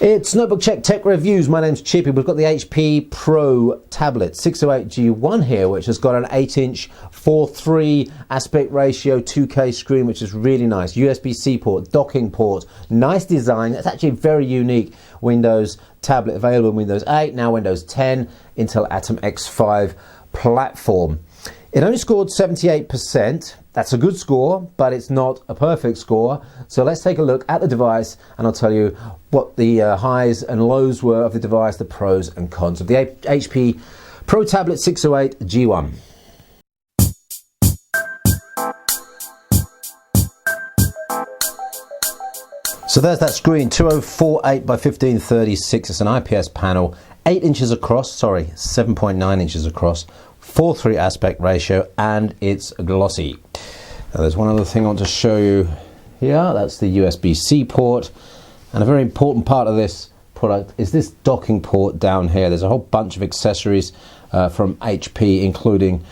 It's Notebook Check Tech Reviews. My name's Chippy. We've got the HP Pro tablet 608G1 here, which has got an 8-inch 4:3 aspect ratio 2K screen, which is really nice. USB-C port, docking port, nice design. It's actually very unique Windows tablet available in Windows 8, now Windows 10, Intel Atom X5 platform. It only scored 78%. That's a good score, but it's not a perfect score. So let's take a look at the device and I'll tell you what the highs and lows were of the device, the pros and cons of the HP Pro Tablet 608G1. So there's that screen, 2048 by 1536. It's an IPS panel, 8 inches across, 7.9 inches across, 4:3 aspect ratio, and it's glossy. Now there's one other thing I want to show you here. That's the USB-C port, and a very important part of this product is this docking port down here. There's a whole bunch of accessories from HP, including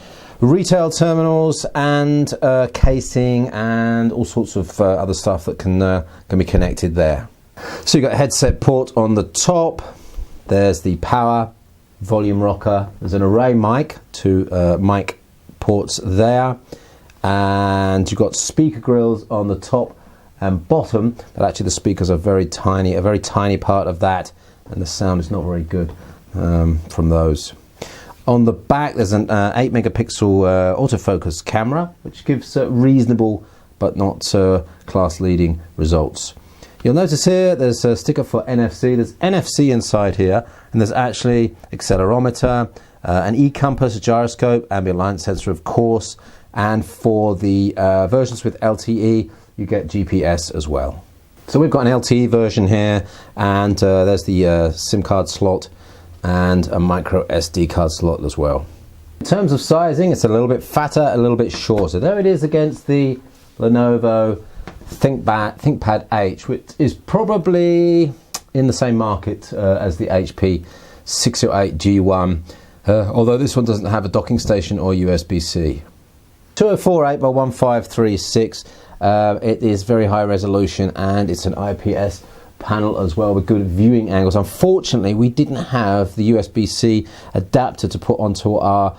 retail terminals and casing and all sorts of other stuff that can be connected there. So you've got a headset port on the top. There's the power volume rocker. There's an array mic, two mic ports there, and you've got speaker grills on the top and bottom, but actually the speakers are very tiny, a very tiny part of that, and the sound is not very good from those. On the back there's an 8 megapixel autofocus camera, which gives reasonable but not class leading results. You'll notice here there's a sticker for NFC. There's NFC inside here, and there's actually accelerometer, an e-compass, a gyroscope, ambient light sensor of course, and for the versions with LTE you get GPS as well. So we've got an LTE version here, and there's the SIM card slot and a micro SD card slot as well. In terms of sizing, it's a little bit fatter, a little bit shorter. There it is against the Lenovo ThinkPad H, which is probably in the same market as the HP 608G1, although this one doesn't have a docking station or USB-C. 2048 by 1536. It is very high resolution, and it's an IPS panel as well with good viewing angles. Unfortunately, we didn't have the USB-C adapter to put onto our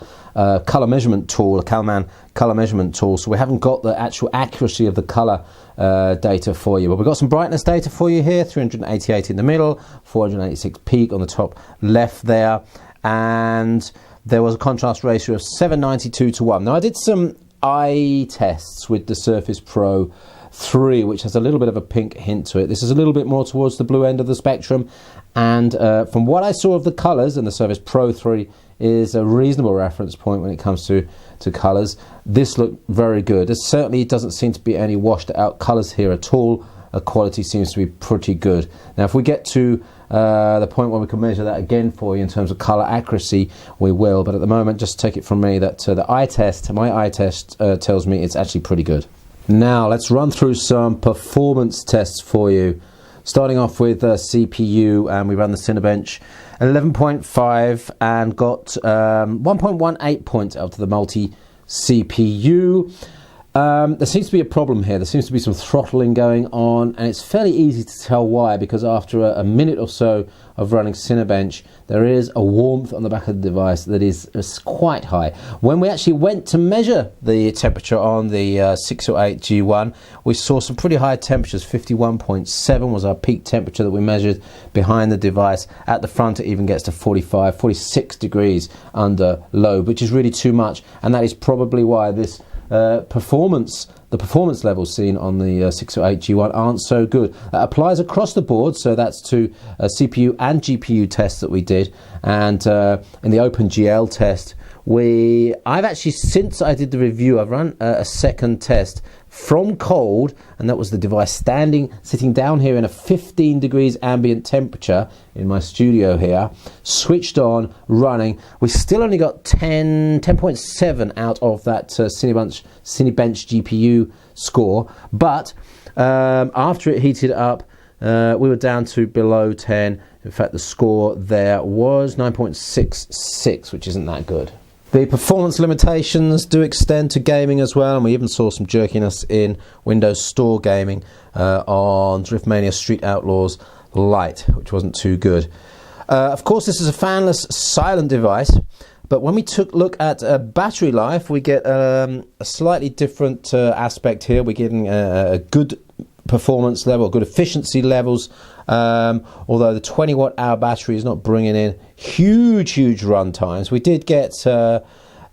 color measurement tool, a Calman color measurement tool, so we haven't got the actual accuracy of the color data for you. But we've got some brightness data for you here, 388 in the middle, 486 peak on the top left there, and there was a contrast ratio of 792:1. Now I did some eye tests with the Surface Pro 3, which has a little bit of a pink hint to it. This is a little bit more towards the blue end of the spectrum, and from what I saw of the colours, and the Surface Pro 3 is a reasonable reference point when it comes to colours, this looked very good. There certainly doesn't seem to be any washed out colours here at all. The quality seems to be pretty good. Now if we get to the point where we can measure that again for you in terms of colour accuracy, we will, but at the moment just take it from me that my eye test tells me it's actually pretty good. Now let's run through some performance tests for you. Starting off with CPU, and we ran the Cinebench 11.5 and got 1.18 points out of the multi-CPU. There seems to be a problem here. There seems to be some throttling going on, and it's fairly easy to tell why, because after a minute or so of running Cinebench, there is a warmth on the back of the device that is quite high. When we actually went to measure the temperature on the 608G1, we saw some pretty high temperatures. 51.7 was our peak temperature that we measured behind the device. At the front it even gets to 45, 46 degrees under load, which is really too much, and that is probably why this the performance levels seen on the 608G1 aren't so good. That applies across the board, so that's to CPU and GPU tests that we did, and in the OpenGL test, I've actually, since I did the review, I've run a second test from cold, and that was the device sitting down here in a 15 degrees ambient temperature in my studio here, switched on, running. We still only got 10.7 out of that Cinebench GPU score, but after it heated up, we were down to below 10. In fact, the score there was 9.66, which isn't that good. The performance limitations do extend to gaming as well, and we even saw some jerkiness in Windows Store gaming on Driftmania Street Outlaws light, which wasn't too good. Of course, this is a fanless, silent device, but when we look at battery life, we get a slightly different aspect here. We're getting a good performance level, good efficiency levels, although the 20 watt hour battery is not bringing in huge run times. We did get 9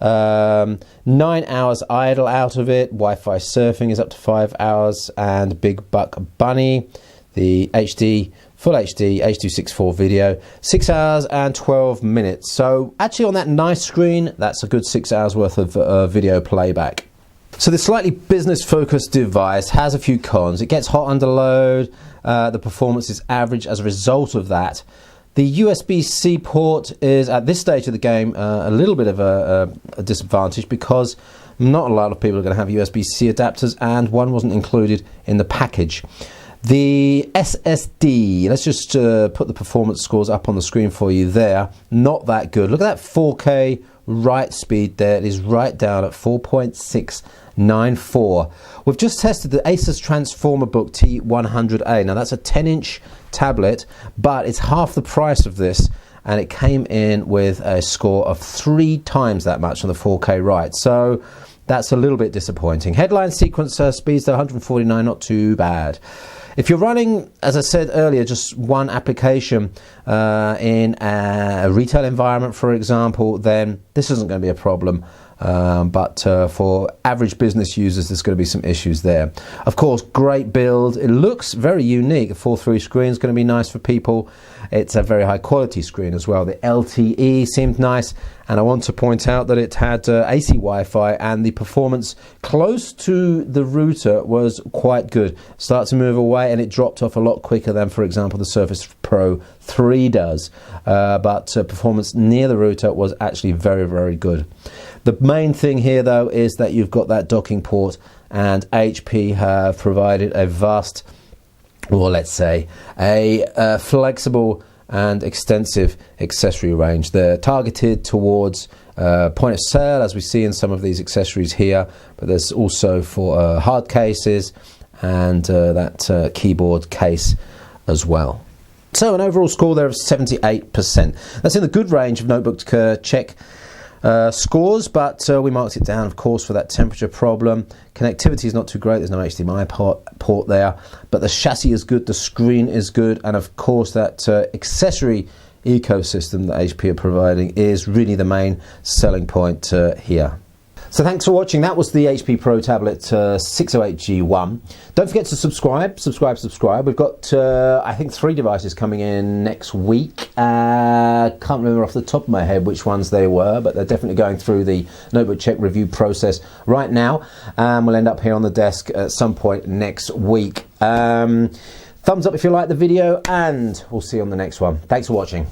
hours idle out of it. Wi-Fi surfing is up to 5 hours, and Big Buck Bunny, the HD Full HD H.264 video, 6 hours and 12 minutes. So actually on that nice screen, that's a good 6 hours worth of video playback. So this slightly business focused device has a few cons. It gets hot under load, the performance is average as a result of that. The USB-C port is at this stage of the game a little bit of a disadvantage, because not a lot of people are going to have USB-C adapters, and one wasn't included in the package. The SSD, let's just put the performance scores up on the screen for you there. Not that good. Look at that 4K write speed there. It is right down at 4.694. We've just tested the Asus Transformer Book T100A. Now that's a 10-inch tablet, but it's half the price of this, and it came in with a score of 3 times that much on the 4K write. So that's a little bit disappointing. Headline sequencer speeds to 149, not too bad. If you're running, as I said earlier, just one application in a retail environment, for example, then this isn't going to be a problem. But for average business users, there's going to be some issues there. Of course, great build. It looks very unique. A 4:3 screen is going to be nice for people. It's a very high quality screen as well. The LTE seemed nice, and I want to point out that it had AC Wi-Fi, and the performance close to the router was quite good. Start to move away, and it dropped off a lot quicker than, for example, the Surface Pro 3 does. But performance near the router was actually very good. The main thing here, though, is that you've got that docking port, and HP have provided a vast, or let's say a flexible and extensive accessory range. They're targeted towards point of sale, as we see in some of these accessories here, but there's also for hard cases and that keyboard case as well. So an overall score there of 78%. That's in the good range of notebook check scores, but we marked it down, of course, for that temperature problem. Connectivity is not too great. There's no HDMI port there, but the chassis is good, the screen is good, and of course that accessory ecosystem that HP are providing is really the main selling point here. So thanks for watching. That was the HP Pro Tablet 608G1. Don't forget to subscribe. We've got, I think, 3 devices coming in next week. Can't remember off the top of my head which ones they were, but they're definitely going through the notebook check review process right now. We'll end up here on the desk at some point next week. Thumbs up if you like the video, and we'll see you on the next one. Thanks for watching.